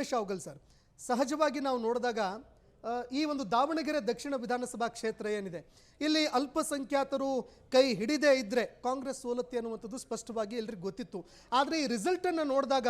Umesh ಅವಗಲ್ sir, ಸಹಜವಾಗಿ ನಾವು ನೋಡಿದಾಗ ಈ ಒಂದು ದಾವಣಗೆರೆ ದಕ್ಷಿಣ ವಿಧಾನಸಭಾ ಕ್ಷೇತ್ರ ಏನಿದೆ, ಇಲ್ಲಿ ಅಲ್ಪಸಂಖ್ಯಾತರು ಕೈ ಹಿಡಿದೇ ಇದ್ದರೆ ಕಾಂಗ್ರೆಸ್ ಸೋಲುತ್ತೆ ಅನ್ನುವಂಥದ್ದು ಸ್ಪಷ್ಟವಾಗಿ ಎಲ್ಲರಿಗೂ ಗೊತ್ತಿತ್ತು. ಆದರೆ ಈ ರಿಸಲ್ಟನ್ನು ನೋಡಿದಾಗ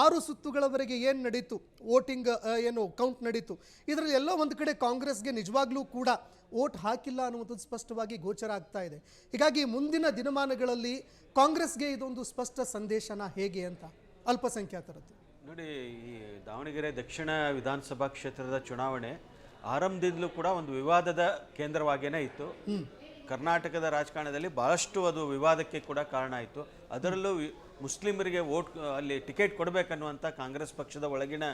6 ಸುತ್ತುಗಳವರೆಗೆ ಏನು ನಡೀತು, ವೋಟಿಂಗ್ ಏನು ಕೌಂಟ್ ನಡೀತು, ಇದರಲ್ಲಿ ಎಲ್ಲೋ ಒಂದು ಕಡೆ ಕಾಂಗ್ರೆಸ್ಗೆ ನಿಜವಾಗ್ಲೂ ಕೂಡ ವೋಟ್ ಹಾಕಿಲ್ಲ ಅನ್ನುವಂಥದ್ದು ಸ್ಪಷ್ಟವಾಗಿ ಗೋಚರ ಆಗ್ತಾ ಇದೆ. ಹೀಗಾಗಿ ಮುಂದಿನ ದಿನಮಾನಗಳಲ್ಲಿ ಕಾಂಗ್ರೆಸ್ಗೆ ಇದೊಂದು ಸ್ಪಷ್ಟ ಸಂದೇಶನ ಹೇಗೆ ಅಂತ ಅಲ್ಪಸಂಖ್ಯಾತರದ್ದು ನೋಡಿ. ಈ ದಾವಣಗೆರೆ ದಕ್ಷಿಣ ವಿಧಾನಸಭಾ ಕ್ಷೇತ್ರದ ಚುನಾವಣೆ ಆರಂಭದಿಂದಲೂ ಕೂಡ ಒಂದು ವಿವಾದದ ಕೇಂದ್ರವಾಗಿಯೇ ಇತ್ತು. ಕರ್ನಾಟಕದ ರಾಜಕಾರಣದಲ್ಲಿ ಬಹಳಷ್ಟು ಅದು ವಿವಾದಕ್ಕೆ ಕೂಡ ಕಾರಣ ಆಯಿತು. ಅದರಲ್ಲೂ ಮುಸ್ಲಿಮರಿಗೆ ವೋಟ್ ಅಲ್ಲಿ ಟಿಕೆಟ್ ಕೊಡಬೇಕನ್ನುವಂಥ ಕಾಂಗ್ರೆಸ್ ಪಕ್ಷದ ಒಳಗಿನ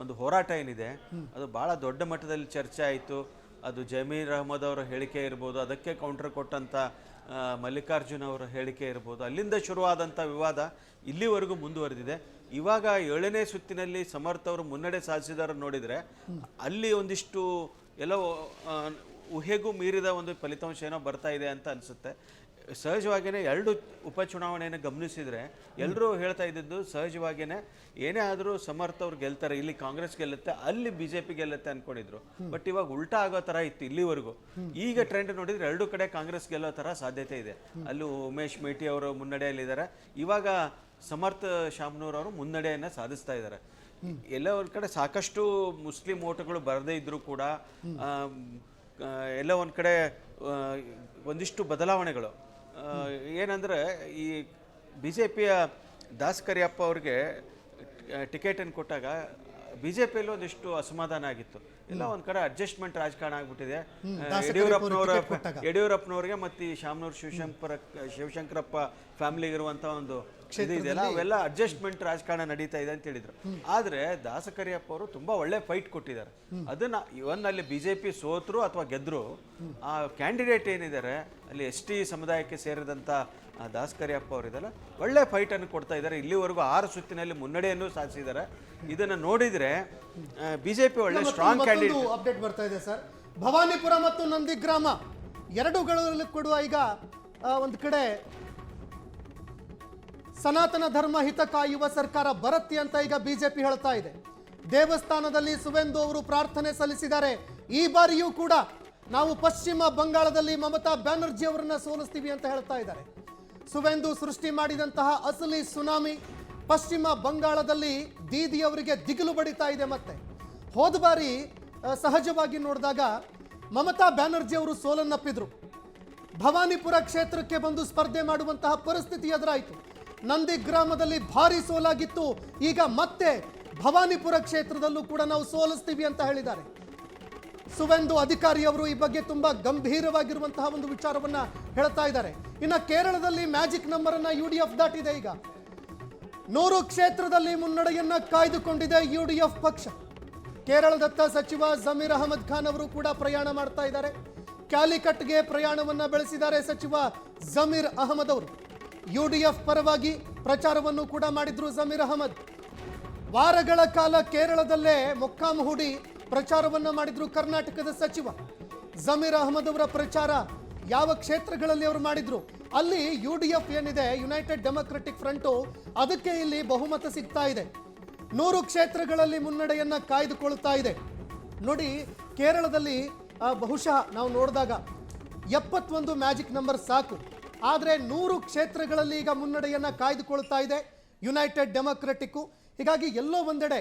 ಒಂದು ಹೋರಾಟ ಏನಿದೆ ಅದು ಭಾಳ ದೊಡ್ಡ ಮಟ್ಟದಲ್ಲಿ ಚರ್ಚೆ ಆಯಿತು. ಅದು ಜಮೀರ್ ಅಹಮದ್ ಅವರ ಹೇಳಿಕೆ ಇರ್ಬೋದು, ಅದಕ್ಕೆ ಕೌಂಟರ್ ಕೊಟ್ಟಂಥ ಮಲ್ಲಿಕಾರ್ಜುನ್ ಅವರ ಹೇಳಿಕೆ ಇರ್ಬೋದು, ಅಲ್ಲಿಂದ ಶುರುವಾದಂಥ ವಿವಾದ ಇಲ್ಲಿವರೆಗೂ ಮುಂದುವರೆದಿದೆ. ಇವಾಗ 7ನೇ ಸುತ್ತಿನಲ್ಲಿ ಸಮರ್ಥ ಅವರು ಮುನ್ನಡೆ ಸಾಧಿಸಿದಾರ ನೋಡಿದರೆ ಅಲ್ಲಿ ಒಂದಿಷ್ಟು ಎಲ್ಲೋ ಊಹೆಗೂ ಮೀರಿದ ಒಂದು ಫಲಿತಾಂಶ ಏನೋ ಬರ್ತಾ ಇದೆ ಅಂತ ಅನಿಸುತ್ತೆ. ಸಹಜವಾಗಿಯೇ 2 ಉಪಚುನಾವಣೆಯನ್ನು ಗಮನಿಸಿದರೆ ಎಲ್ಲರೂ ಹೇಳ್ತಾ ಇದ್ದಿದ್ದು ಸಹಜವಾಗಿಯೇ ಏನೇ ಆದರೂ ಸಮರ್ಥ ಅವ್ರು ಗೆಲ್ತಾರೆ, ಇಲ್ಲಿ ಕಾಂಗ್ರೆಸ್ ಗೆಲ್ಲುತ್ತೆ, ಅಲ್ಲಿ BJP ಗೆಲ್ಲುತ್ತೆ ಅಂದ್ಕೊಂಡಿದ್ರು. ಬಟ್ ಇವಾಗ ಉಲ್ಟಾ ಆಗೋ ಥರ ಇತ್ತು ಇಲ್ಲಿವರೆಗೂ. ಈಗ ಟ್ರೆಂಡ್ ನೋಡಿದರೆ 2 ಕಡೆ ಕಾಂಗ್ರೆಸ್ ಗೆಲ್ಲೋ ಥರ ಸಾಧ್ಯತೆ ಇದೆ. ಅಲ್ಲೂ ಉಮೇಶ್ ಮೇಟಿ ಅವರು ಮುನ್ನಡೆಯಲ್ಲಿದ್ದಾರೆ, ಇವಾಗ ಸಮರ್ಥ ಶಾಮನೂರ್ ಅವರು ಮುನ್ನಡೆಯನ್ನು ಸಾಧಿಸ್ತಾ ಇದ್ದಾರೆ. ಎಲ್ಲ ಒಂದು ಕಡೆ ಸಾಕಷ್ಟು ಮುಸ್ಲಿಂ ಓಟುಗಳು ಬರದೇ ಇದ್ದರೂ ಕೂಡ ಎಲ್ಲ ಒಂದು ಕಡೆ ಒಂದಿಷ್ಟು ಬದಲಾವಣೆಗಳು ಏನಂದರೆ ಈ BJPಯ ದಾಸ್ ಕರಿಯಪ್ಪ ಅವ್ರಿಗೆ ಟಿಕೆಟನ್ನು ಕೊಟ್ಟಾಗ BJPಯಲ್ಲಿ ಒಂದಿಷ್ಟು ಅಸಮಾಧಾನ ಆಗಿತ್ತು. ಎಲ್ಲ ಒಂದು ಕಡೆ ಅಡ್ಜಸ್ಟ್ಮೆಂಟ್ ರಾಜಕಾರಣ ಆಗ್ಬಿಟ್ಟಿದೆ. ಯಡಿಯೂರಪ್ಪನವ್ರಿಗೆ ಮತ್ತು ಈ ಶಾಮನೂರು ಶಿವಶಂಕರಪ್ಪ ಫ್ಯಾಮಿಲಿಗೆ ಇರುವಂಥ ಒಂದು ಇದು ಇದೆಯಲ್ಲ, ಅವೆಲ್ಲ ಅಡ್ಜಸ್ಟ್ಮೆಂಟ್ ರಾಜಕಾರಣ ನಡೀತಾ ಇದೆ ಅಂತ ಹೇಳಿದ್ರು. ಆದರೆ ದಾಸಕರಿಯಪ್ಪ ಅವರು ತುಂಬ ಒಳ್ಳೆ ಫೈಟ್ ಕೊಟ್ಟಿದ್ದಾರೆ. ಅದನ್ನ ಇವನ್ ಅಲ್ಲಿ BJP ಸೋತರು ಅಥವಾ ಗೆದ್ರು, ಆ ಕ್ಯಾಂಡಿಡೇಟ್ ಏನಿದ್ದಾರೆ ಅಲ್ಲಿ ST ಸಮುದಾಯಕ್ಕೆ ಸೇರಿದಂಥ ದಾಸಕರಿಯಪ್ಪ ಅವರಿದೆಲ್ಲ ಒಳ್ಳೆ ಫೈಟನ್ನು ಕೊಡ್ತಾ ಇದ್ದಾರೆ. ಇಲ್ಲಿವರೆಗೂ 6 ಸುತ್ತಿನಲ್ಲಿ ಮುನ್ನಡೆಯನ್ನು ಸಾಧಿಸಿದ್ದಾರೆ. ಇದನ್ನು ನೋಡಿದರೆ BJP ಒಳ್ಳೆ ಸ್ಟ್ರಾಂಗ್ ಕ್ಯಾಂಡಿಡೇಟ್. ಅಪ್ಡೇಟ್ ಬರ್ತಾ ಇದೆ ಸರ್, ಭವಾನಿಪುರ ಮತ್ತು ನಂದಿಗ್ರಾಮ ಎರಡೂಗಳಲ್ಲಿ ಕೊಡುವ ಈಗ ಒಂದು ಕಡೆ ಸನಾತನ ಧರ್ಮ ಹಿತ ಕಾಯುವ ಸರ್ಕಾರ ಬರುತ್ತೆ ಅಂತ ಈಗ BJP ಹೇಳ್ತಾ ಇದೆ. ದೇವಸ್ಥಾನದಲ್ಲಿ ಸುವೇಂದು ಅವರು ಪ್ರಾರ್ಥನೆ ಸಲ್ಲಿಸಿದ್ದಾರೆ. ಈ ಬಾರಿಯೂ ಕೂಡ ನಾವು ಪಶ್ಚಿಮ ಬಂಗಾಳದಲ್ಲಿ ಮಮತಾ ಬ್ಯಾನರ್ಜಿ ಅವರನ್ನ ಸೋಲಿಸ್ತೀವಿ ಅಂತ ಹೇಳ್ತಾ ಇದ್ದಾರೆ. ಸುವೇಂದು ಸೃಷ್ಟಿ ಮಾಡಿದಂತಹ ಅಸಲಿ ಸುನಾಮಿ ಪಶ್ಚಿಮ ಬಂಗಾಳದಲ್ಲಿ ದೀದಿ ಅವರಿಗೆ ದಿಗಿಲು ಬಡಿತಾ ಇದೆ. ಮತ್ತೆ ಹೋದ ಬಾರಿ ಸಹಜವಾಗಿ ನೋಡಿದಾಗ ಮಮತಾ ಬ್ಯಾನರ್ಜಿ ಅವರು ಸೋಲನ್ನಪ್ಪಿದ್ರು. ಭವಾನಿಪುರ ಕ್ಷೇತ್ರಕ್ಕೆ ಬಂದು ಸ್ಪರ್ಧೆ ಮಾಡುವಂತಹ ಪರಿಸ್ಥಿತಿ ಎದುರಾಯಿತು. ನಂದಿಗ್ರಾಮದಲ್ಲಿ ಭಾರಿ ಸೋಲಾಗಿತ್ತು. ಈಗ ಮತ್ತೆ ಭವಾನಿಪುರ ಕ್ಷೇತ್ರದಲ್ಲೂ ಕೂಡ ನಾವು ಸೋಲಿಸ್ತೀವಿ ಅಂತ ಹೇಳಿದ್ದಾರೆ. ಸುವೇಂದು ಅಧಿಕಾರಿ ಅವರು ಈ ಬಗ್ಗೆ ತುಂಬಾ ಗಂಭೀರವಾಗಿರುವಂತಹ ಒಂದು ವಿಚಾರವನ್ನ ಹೇಳ್ತಾ ಇದ್ದಾರೆ. ಇನ್ನು ಕೇರಳದಲ್ಲಿ ಮ್ಯಾಜಿಕ್ ನಂಬರ್ ಅನ್ನ UDF ದಾಟಿದೆ. ಈಗ 100 ಕ್ಷೇತ್ರದಲ್ಲಿ ಮುನ್ನಡೆಯನ್ನ ಕಾಯ್ದುಕೊಂಡಿದೆ UDF ಪಕ್ಷ. ಕೇರಳದತ್ತ ಸಚಿವ ಜಮೀರ್ ಅಹಮದ್ ಖಾನ್ ಅವರು ಕೂಡ ಪ್ರಯಾಣ ಮಾಡ್ತಾ ಇದ್ದಾರೆ. ಕ್ಯಾಲಿಕಟ್ಗೆ ಪ್ರಯಾಣವನ್ನ ಬೆಳೆಸಿದ್ದಾರೆ ಸಚಿವ ಜಮೀರ್ ಅಹಮದ್ ಅವರು. UDF ಪರವಾಗಿ ಪ್ರಚಾರವನ್ನು ಕೂಡ ಮಾಡಿದ್ರು ಜಮೀರ್ ಅಹಮದ್. ವಾರಗಳ ಕಾಲ ಕೇರಳದಲ್ಲೇ ಮೊಕ್ಕಾಂ ಹೂಡಿ ಪ್ರಚಾರವನ್ನ ಮಾಡಿದ್ರು ಕರ್ನಾಟಕದ ಸಚಿವ ಜಮೀರ್ ಅಹಮದ್ ಅವರ ಪ್ರಚಾರ ಯಾವ ಕ್ಷೇತ್ರಗಳಲ್ಲಿ ಅವರು ಮಾಡಿದ್ರು ಅಲ್ಲಿ UDF ಏನಿದೆ, ಯುನೈಟೆಡ್ ಡೆಮೊಕ್ರೆಟಿಕ್ ಫ್ರಂಟು, ಅದಕ್ಕೆ ಇಲ್ಲಿ ಬಹುಮತ ಸಿಗ್ತಾ ಇದೆ. 100 ಕ್ಷೇತ್ರಗಳಲ್ಲಿ ಮುನ್ನಡೆಯನ್ನ ಕಾಯ್ದುಕೊಳ್ತಾ ಇದೆ. ನೋಡಿ, ಕೇರಳದಲ್ಲಿ ಬಹುಶಃ ನಾವು ನೋಡಿದಾಗ 71 ಮ್ಯಾಜಿಕ್ ನಂಬರ್ ಸಾಕು. ಆದರೆ 100 ಕ್ಷೇತ್ರಗಳಲ್ಲಿ ಈಗ ಮುನ್ನಡೆಯನ್ನ ಕಾಯ್ದುಕೊಳ್ತಾ ಇದೆ ಯುನೈಟೆಡ್ ಡೆಮೊಕ್ರೆಟಿಕ್ಕು. ಹೀಗಾಗಿ ಎಲ್ಲೋ ಒಂದೆಡೆ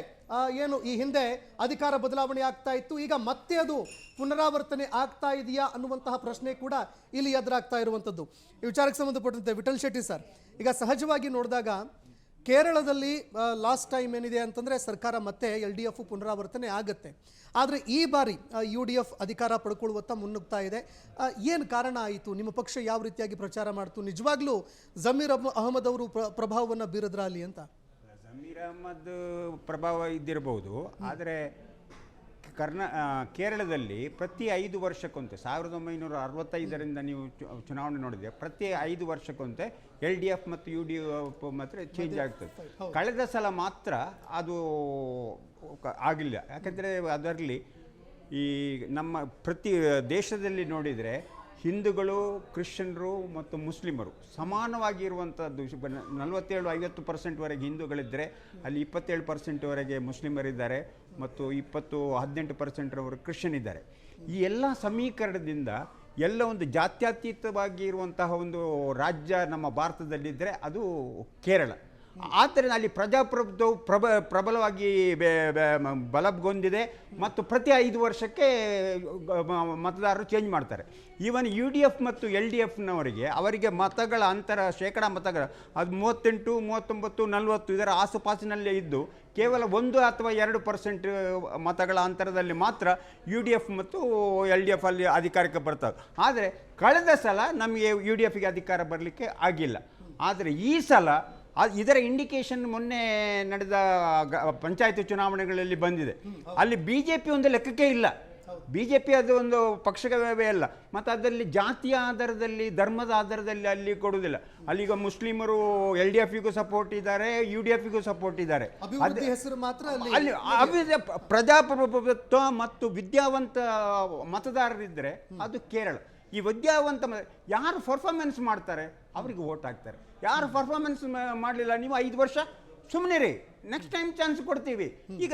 ಏನು ಈ ಹಿಂದೆ ಅಧಿಕಾರ ಬದಲಾವಣೆ ಆಗ್ತಾ ಇತ್ತು, ಈಗ ಮತ್ತೆ ಅದು ಪುನರಾವರ್ತನೆ ಆಗ್ತಾ ಇದೆಯಾ ಅನ್ನುವಂತಹ ಪ್ರಶ್ನೆ ಕೂಡ ಇಲ್ಲಿ ಎದುರಾಗ್ತಾ ಇರುವಂಥದ್ದು. ಈ ವಿಚಾರಕ್ಕೆ ಸಂಬಂಧಪಟ್ಟಂತೆ ವಿಠಲ್ ಶೆಟ್ಟಿ ಸರ್, ಈಗ ಸಹಜವಾಗಿ ನೋಡಿದಾಗ ಕೇರಳದಲ್ಲಿ ಲಾಸ್ಟ್ ಟೈಮ್ ಏನಿದೆ ಅಂತಂದರೆ ಸರ್ಕಾರ ಮತ್ತೆ LDF ಪುನರಾವರ್ತನೆ ಆಗುತ್ತೆ. ಆದರೆ ಈ ಬಾರಿ UDF ಅಧಿಕಾರ ಪಡ್ಕೊಳ್ಳುವತ್ತ ಮುನ್ನುಗ್ತಾ ಇದೆ. ಏನು ಕಾರಣ ಆಯಿತು? ನಿಮ್ಮ ಪಕ್ಷ ಯಾವ ರೀತಿಯಾಗಿ ಪ್ರಚಾರ ಮಾಡ್ತು? ನಿಜವಾಗ್ಲೂ ಜಮೀರ್ ಅಹಮದ್ ಅವರು ಪ್ರಭಾವವನ್ನು ಬೀರಿದ್ರ ಅಲ್ಲಿ ಅಂತ? ಜಮೀರ್ ಅಹಮದ್ ಪ್ರಭಾವ ಇದ್ದಿರಬಹುದು, ಆದರೆ ಕೇರಳದಲ್ಲಿ ಪ್ರತಿ 5 ವರ್ಷಕ್ಕೊಂತೆ 1965ರಿಂದ ನೀವು ಚುನಾವಣೆ ನೋಡಿದರೆ ಪ್ರತಿ 5 ವರ್ಷಕ್ಕೊಂತೆ LDF ಮತ್ತು UDF ಮಾತ್ರ ಚೇಂಜ್ ಆಗ್ತದೆ. ಕಳೆದ ಸಲ ಮಾತ್ರ ಅದು ಆಗಿಲ್ಲ. ಯಾಕಂದರೆ ಅದರಲ್ಲಿ ಈ ನಮ್ಮ ಪ್ರತಿ ದೇಶದಲ್ಲಿ ನೋಡಿದರೆ ಹಿಂದೂಗಳು, ಕ್ರಿಶ್ಚಿಯನ್ರು ಮತ್ತು ಮುಸ್ಲಿಮರು ಸಮಾನವಾಗಿರುವಂಥದ್ದು. 47-50% ಹಿಂದೂಗಳಿದ್ದರೆ ಅಲ್ಲಿ 27%ವರೆಗೆ ಮುಸ್ಲಿಮರಿದ್ದಾರೆ ಮತ್ತು 18% ಕ್ರಿಶ್ಚಿಯನ್ ಇದ್ದಾರೆ. ಈ ಎಲ್ಲ ಸಮೀಕರಣದಿಂದ ಎಲ್ಲ ಒಂದು ಜಾತ್ಯತೀತವಾಗಿ ಇರುವಂತಹ ಒಂದು ರಾಜ್ಯ ನಮ್ಮ ಭಾರತದಲ್ಲಿದ್ದರೆ ಅದು ಕೇರಳ. ಆದ್ದರಿಂದ ಅಲ್ಲಿ ಪ್ರಜಾಪ್ರಭುತ್ವವು ಪ್ರಬಲವಾಗಿ ಬಲಗೊಂಡಿದೆ ಮತ್ತು ಪ್ರತಿ 5 ವರ್ಷಕ್ಕೆ ಮತದಾರರು ಚೇಂಜ್ ಮಾಡ್ತಾರೆ. ಈವನ್ UDF ಮತ್ತು LDFನವರಿಗೆ ಅವರಿಗೆ ಮತಗಳ ಅಂತರ ಶೇಕಡ ಮತಗಳ ಅದು 38, 39, 40 ಇದರ ಆಸುಪಾಸಿನಲ್ಲೇ ಇದ್ದು ಕೇವಲ 1 ಅಥವಾ 2% ಮತಗಳ ಅಂತರದಲ್ಲಿ ಮಾತ್ರ UDF ಮತ್ತು LDF ಅಲ್ಲಿ ಅಧಿಕಾರಕ್ಕೆ ಬರ್ತವೆ. ಆದರೆ ಕಳೆದ ಸಲ ನಮಗೆ UDFಗೆ ಅಧಿಕಾರ ಬರಲಿಕ್ಕೆ ಆಗಿಲ್ಲ. ಆದರೆ ಈ ಸಲ ಇದರ ಇಂಡಿಕೇಶನ್ ಮೊನ್ನೆ ನಡೆದ ಪಂಚಾಯತ್ ಚುನಾವಣೆಗಳಲ್ಲಿ ಬಂದಿದೆ. ಅಲ್ಲಿ BJP ಒಂದು ಲೆಕ್ಕಕ್ಕೆ ಇಲ್ಲ. BJP ಅದು ಒಂದು ಪಕ್ಷವೇ ಅಲ್ಲ. ಮತ್ತು ಅದರಲ್ಲಿ ಜಾತಿಯ ಆಧಾರದಲ್ಲಿ, ಧರ್ಮದ ಆಧಾರದಲ್ಲಿ ಅಲ್ಲಿ ಕೊಡುವುದಿಲ್ಲ. ಅಲ್ಲಿಗ ಮುಸ್ಲಿಮರು LDFಗೂ ಸಪೋರ್ಟ್ ಇದ್ದಾರೆ, UDFಗೂ ಸಪೋರ್ಟ್ ಇದ್ದಾರೆ. ಹೆಸರು ಮಾತ್ರ ಅಲ್ಲಿ ಪ್ರಜಾಪ್ರಭುತ್ವ ಮತ್ತು ವಿದ್ಯಾವಂತ ಮತದಾರರಿದ್ದರೆ ಅದು ಕೇರಳ. ಈ ವಿದ್ಯಾವಂತ ಯಾರು ಪರ್ಫಾರ್ಮೆನ್ಸ್ ಮಾಡ್ತಾರೆ ಅವರಿಗೆ ವೋಟ್ ಹಾಕ್ತಾರೆ. ಯಾರು ಪರ್ಫಾರ್ಮೆನ್ಸ್ ಮಾಡಲಿಲ್ಲ, ನೀವು 5 ವರ್ಷ ಸುಮ್ಮನೆ ರೀ, ನೆಕ್ಸ್ಟ್ ಟೈಮ್ ಚಾನ್ಸ್ ಕೊಡ್ತೀವಿ. ಈಗ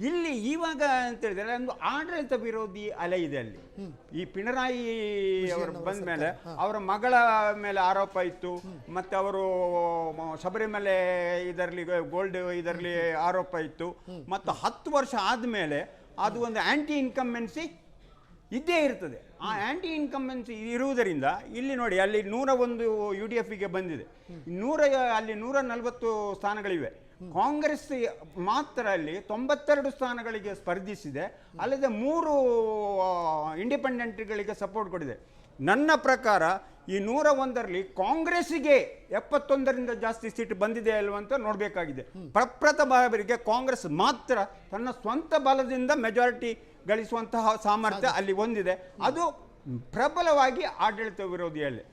ಇಲ್ಲಿ ಇವಾಗ ಅಂತ ಹೇಳಿದ್ರೆ ಒಂದು ಆಡಳಿತ ವಿರೋಧಿ ಅಲೆ ಇದೆ ಅಲ್ಲಿ. ಈ ಪಿಣರಾಯಿ ಅವರು ಬಂದ ಮೇಲೆ ಅವರ ಮಗಳ ಮೇಲೆ ಆರೋಪ ಇತ್ತು, ಮತ್ತೆ ಅವರು ಶಬರಿಮಲೆ ಇದರಲ್ಲಿ ಗೋಲ್ಡ್ ಇದರಲ್ಲಿ ಆರೋಪ ಇತ್ತು, ಮತ್ತು 10 ವರ್ಷ ಆದಮೇಲೆ ಅದು ಒಂದು ಆಂಟಿ ಇನ್ಕಂಬೆನ್ಸಿ ಇದ್ದೇ ಇರ್ತದೆ. ಆ ಆಂಟಿ ಇನ್ಕಂಬೆನ್ಸಿ ಇರುವುದರಿಂದ ಇಲ್ಲಿ ನೋಡಿ, ಅಲ್ಲಿ 101 UDFಗೆ ಬಂದಿದೆ, ಅಲ್ಲಿ 140 ಸ್ಥಾನಗಳಿವೆ. ಕಾಂಗ್ರೆಸ್ ಮಾತ್ರ ಅಲ್ಲಿ 92 ಸ್ಥಾನಗಳಿಗೆ ಸ್ಪರ್ಧಿಸಿದೆ, ಅಲ್ಲದೆ 3 ಇಂಡಿಪೆಂಡೆಂಟ್ಗಳಿಗೆ ಸಪೋರ್ಟ್ ಕೊಡಿದೆ. ನನ್ನ ಪ್ರಕಾರ ಈ 101ರಲ್ಲಿ ಕಾಂಗ್ರೆಸ್ಸಿಗೆ 71ರಿಂದ ಜಾಸ್ತಿ ಸೀಟ್ ಬಂದಿದೆ ಅಲ್ವ ಅಂತ ನೋಡಬೇಕಾಗಿದೆ. ಪ್ರಪ್ರಥಮ ಬಾರಿಗೆ ಕಾಂಗ್ರೆಸ್ ಮಾತ್ರ ತನ್ನ ಸ್ವಂತ ಬಲದಿಂದ ಮೆಜಾರಿಟಿ ಗಳಿಸುವಂತಹ ಸಾಮರ್ಥ್ಯ ಅಲ್ಲಿ ಹೊಂದಿದೆ. ಅದು ಪ್ರಬಲವಾಗಿ ಆಡಳಿತ ವಿರೋಧಿಯಲ್ಲಿ.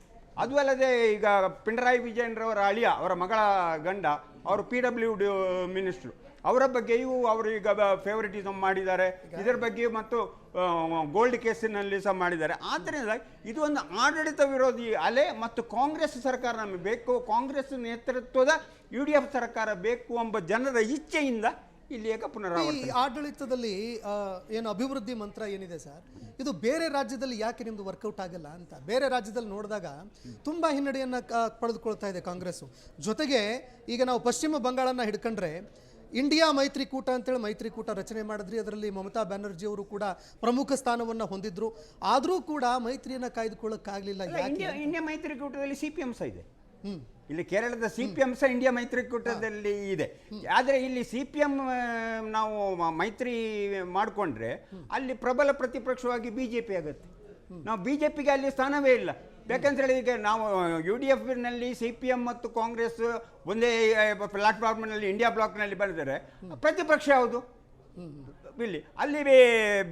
ಅದು ಅಲ್ಲದೆ ಈಗ ಪಿಣರಾಯಿ ವಿಜಯನ್ರವರ ಅಳಿಯ, ಅವರ ಮಗಳ ಗಂಡ, ಅವರು PWD ಮಿನಿಸ್ಟ್ರು, ಅವರ ಬಗ್ಗೆಯೂ ಅವರು ಈಗ ಫೇವರಿಟಿಸಮ್ ಮಾಡಿದ್ದಾರೆ. ಇದರ ಬಗ್ಗೆ ಮತ್ತು ಗೋಲ್ಡ್ ಕೇಸಿನಲ್ಲಿ ಸಹ ಮಾಡಿದ್ದಾರೆ. ಆದ್ದರಿಂದ ಇದು ಒಂದು ಆಡಳಿತ ವಿರೋಧಿ ಅಲೆ ಮತ್ತು ಕಾಂಗ್ರೆಸ್ ಸರ್ಕಾರ ನಮಗೆ ಬೇಕು, ಕಾಂಗ್ರೆಸ್ ನೇತೃತ್ವದ UDF ಸರ್ಕಾರ ಬೇಕು ಎಂಬ ಜನರ ಇಚ್ಛೆಯಿಂದ ಇಲ್ಲಿ ಪುನರಾವರ್ತನೆ. ಆಡಳಿತದಲ್ಲಿ ಏನು ಅಭಿವೃದ್ಧಿ ಮಂತ್ರ ಏನಿದೆ ಸರ್, ಇದು ಬೇರೆ ರಾಜ್ಯದಲ್ಲಿ ಯಾಕೆ ನಿಮ್ದು ವರ್ಕೌಟ್ ಆಗಲ್ಲ ಅಂತ ಬೇರೆ ರಾಜ್ಯದಲ್ಲಿ ನೋಡಿದಾಗ ತುಂಬಾ ಹಿನ್ನಡೆಯನ್ನ ಪಡೆದುಕೊಳ್ತಾ ಇದೆ ಕಾಂಗ್ರೆಸ್. ಜೊತೆಗೆ ಈಗ ನಾವು ಪಶ್ಚಿಮ ಬಂಗಾಳನ್ನ ಹಿಡ್ಕೊಂಡ್ರೆ ಇಂಡಿಯಾ ಮೈತ್ರಿಕೂಟ ಅಂತೇಳಿ ಮೈತ್ರಿಕೂಟ ರಚನೆ ಮಾಡಿದ್ರಿ. ಅದರಲ್ಲಿ ಮಮತಾ ಬ್ಯಾನರ್ಜಿ ಅವರು ಕೂಡ ಪ್ರಮುಖ ಸ್ಥಾನವನ್ನ ಹೊಂದಿದ್ರು. ಆದರೂ ಕೂಡ ಮೈತ್ರಿಯನ್ನ ಕಾಯ್ದುಕೊಳ್ಳಕ್ಕಾಗಲಿಲ್ಲ. ಇಂಡಿಯಾ ಮೈತ್ರಿಕೂಟದಲ್ಲಿ CPM ಸಹ ಇದೆ. ಇಲ್ಲಿ ಕೇರಳದ CPM ಸಹ ಇಂಡಿಯಾ ಮೈತ್ರಿಕೂಟದಲ್ಲಿ ಇದೆ. ಆದರೆ ಇಲ್ಲಿ CPM ನಾವು ಮೈತ್ರಿ ಮಾಡಿಕೊಂಡ್ರೆ ಅಲ್ಲಿ ಪ್ರಬಲ ಪ್ರತಿಪಕ್ಷವಾಗಿ BJP ಆಗುತ್ತೆ. ನಾವು BJPಗೆ ಅಲ್ಲಿ ಸ್ಥಾನವೇ ಇಲ್ಲ. ಯಾಕಂತೇಳಿ ಈಗ ನಾವು UDFನಲ್ಲಿ CPM ಮತ್ತು ಕಾಂಗ್ರೆಸ್ ಒಂದೇ ಪ್ಲಾಟ್ಫಾರ್ಮ್ನಲ್ಲಿ ಇಂಡಿಯಾ ಬ್ಲಾಕ್ನಲ್ಲಿ ಬಂದಿದ್ದಾರೆ. ಪ್ರತಿಪಕ್ಷ ಯಾವುದು ಇಲ್ಲಿ? ಅಲ್ಲಿ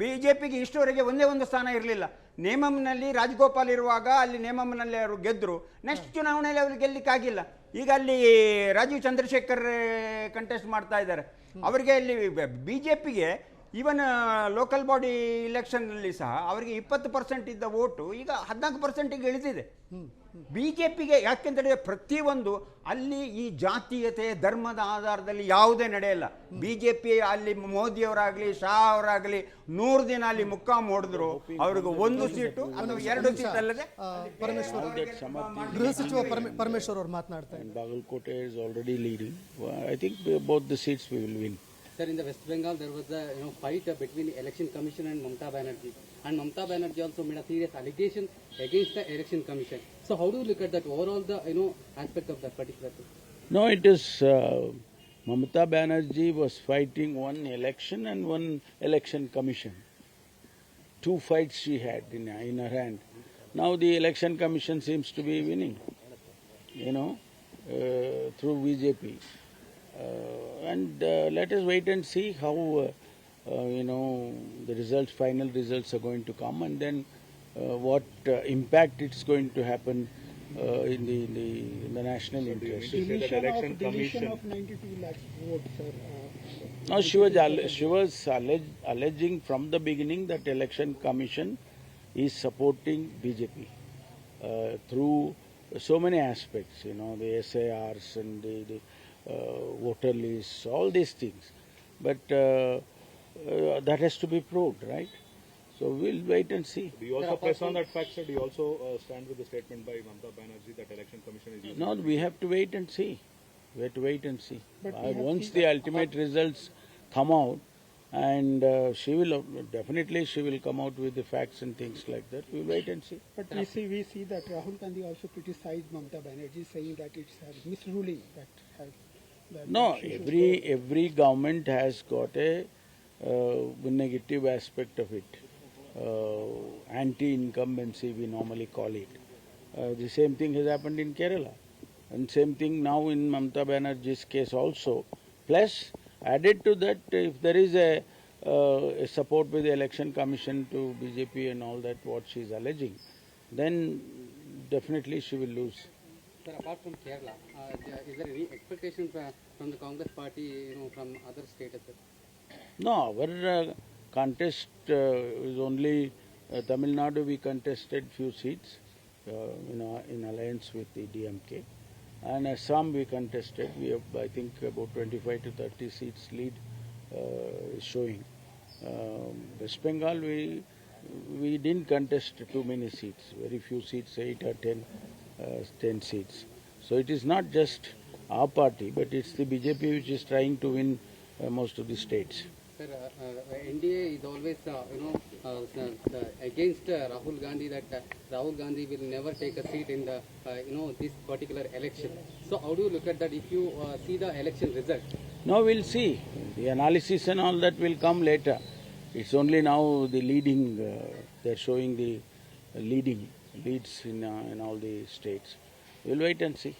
BJPಗೆ ಇಷ್ಟವರೆಗೆ ಒಂದೇ ಒಂದು ಸ್ಥಾನ ಇರಲಿಲ್ಲ. ನೇಮಂನಲ್ಲಿ ರಾಜಗೋಪಾಲ್ ಇರುವಾಗ ಅಲ್ಲಿ ನೇಮಂನಲ್ಲಿ ಅವರು ಗೆದ್ದರು. ನೆಕ್ಸ್ಟ್ ಚುನಾವಣೆಯಲ್ಲಿ ಅವ್ರಿಗೆ ಗೆಲ್ಲಕ್ಕಾಗಿಲ್ಲ. ಈಗ ಅಲ್ಲಿ ರಾಜೀವ್ ಚಂದ್ರಶೇಖರ್ ಕಂಟೆಸ್ಟ್ ಮಾಡ್ತಾ ಇದ್ದಾರೆ. ಅವರಿಗೆ ಇಲ್ಲಿ BJPಗೆ ಈವನ್ ಲೋಕಲ್ ಬಾಡಿ ಇಲೆಕ್ಷನ್ನಲ್ಲಿ ಸಹ ಅವರಿಗೆ 20% ಇದ್ದ ವೋಟು ಈಗ 14%ಗೆ ಇಳಿದಿದೆ. BJPಗೆ ಯಾಕೆಂತೇಳಿದ್ರೆ ಪ್ರತಿಯೊಂದು ಅಲ್ಲಿ ಈ ಜಾತೀಯತೆ ಧರ್ಮದ ಆಧಾರದಲ್ಲಿ ಯಾವುದೇ ನಡೆಯಲ್ಲ. BJP ಅಲ್ಲಿ ಮೋದಿಯವರಾಗಲಿ ಶಾ ಅವರಾಗಲಿ 100 ದಿನ ಅಲ್ಲಿ ಮುಕ್ಕಾಂ ಹೊಡೆದ್ರು ಅವ್ರಿಗೆ 1 ಸೀಟು ಅಥವಾ 2 ಸೀಟ್ ಅಲ್ಲದೆ. ಗೃಹ ಸಚಿವ ಪರಮೇಶ್ವರ್ ಅವರು ಮಾತನಾಡ್ತಾರೆ. Bagalkote is already leading. I think both the seats we will win. Sir, in the West Bengal, there was a fight between the Election Commission and Mamata Banerjee. And Mamata Banerjee also made a serious allegation against the Election Commission. So how do you look at that overall, the aspect of that particular thing? No, it is Mamata Banerjee was fighting one election and one election commission. 2 fights she had in her hand. Now the election commission seems to be winning, through BJP. And let us wait and see how the final results are going to come, and then what impact it's going to happen in the national interest. Deletion of 92 lakhs votes, sir. No, she was alleging from the beginning that election commission is supporting BJP. through so many aspects, you know, the SARs and the voter lists, all these things. But that has to be proved, right? So we'll wait and see. Do you also press on that fact, sir? Do you also stand with the statement by Mamata Banerjee that election commission is using? No, we have to wait and see. We have to wait and see. But we have Once seen the ultimate results come out, and she will definitely come out with the facts and things like that. We'll wait and see. But we see that Rahul Gandhi also criticized Mamata Banerjee, saying that it's a misruling that No, she should every government has got a negative aspect of it. Anti-incumbency, we normally call it. The same thing has happened in Kerala. And same thing now in Mamata Banerjee's case also. Plus, added to that, if there is a support with the election commission to BJP and all that, what she is alleging, then definitely she will lose. Sir, apart from Kerala, is there any expectation from the Congress party, you know, from other states? No, our contest is only Tamil Nadu. We contested few seats, in alliance with the DMK, and Assam we contested. We have, I think, about 25 to 30 seats lead is showing. West Bengal we didn't contest too many seats. Very few seats, 8 or 10 seats. So it is not just our party, but it's the BJP which is trying to win most of the states. Sir, NDA is always, against Rahul Gandhi, that Rahul Gandhi will never take a seat in the, this particular election. So how do you look at that if you see the election result? No, we'll see. The analysis and all that will come later. It's only now the leading, they're showing the leads in all the states. We'll wait and see.